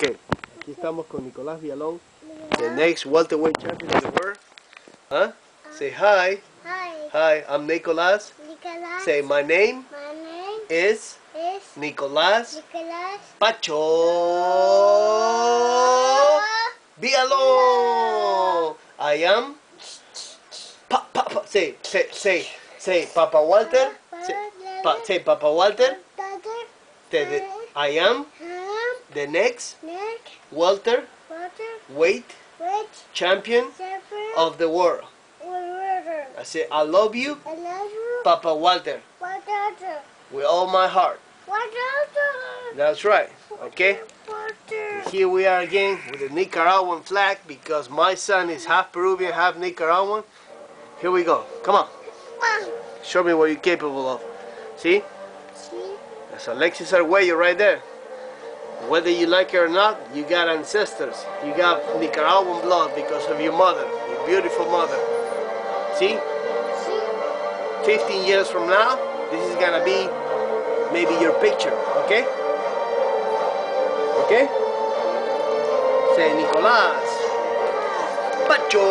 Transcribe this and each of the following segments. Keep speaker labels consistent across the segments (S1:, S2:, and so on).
S1: Okay, aquí estamos con Nicolás Villalón, the next welterweight champion of the world. Huh? Say hi.
S2: Hi.
S1: Hi, I'm Nicolás.
S2: Nicolás.
S1: Say my name is Nicolás Pacho Villalón. I am say Papa Walter. Say Papa Walter. I am the next welterweight champion of the world. I say I love you, Papa Walter, with all my heart. That's right. Okay. Here we are again with the Nicaraguan flag because my son is half Peruvian, half Nicaraguan. Here we go. Come on. Show me what you're capable of. See? That's Alexis Arguello right there. Whether you like it or not, you got ancestors. You got Nicaraguan blood because of your mother, your beautiful mother. See? 15 years from now, this is gonna be maybe your picture, okay? Okay? Say Nicolás Pacho.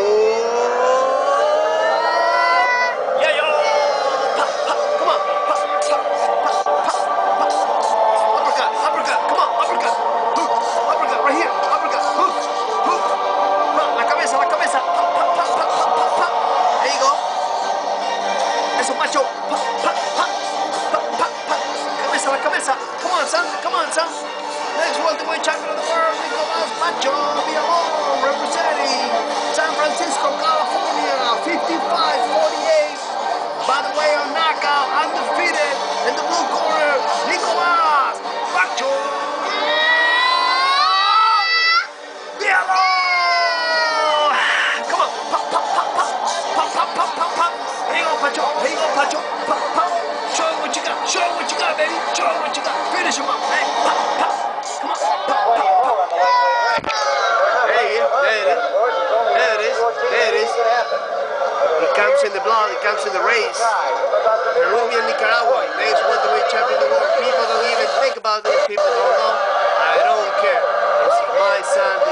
S1: Come on, son. Next welterweight champion of the world, Nicolás Pacho Villalón, representing San Francisco, California, 55-48. By the way, on knockout, undefeated in the blue corner, Nicolás Pacho Villalón. Come on, pop, pop, pop, pop, pop, pop, pop, pop, pop. Here you go, Pacho. Here you go, Pacho. Pop, pop. Show him what you got. Show him what you got, baby. Show him what you got. Finish him up. Hey, pop, pop. Come on. Pop, pop, pop. There it is. There it is. There it is. There it is. It comes in the blood. It comes in the race. Peruvian, Nicaragua. Next welterweight champion of the world. People don't even think about this. People don't know. I don't care. This is my son.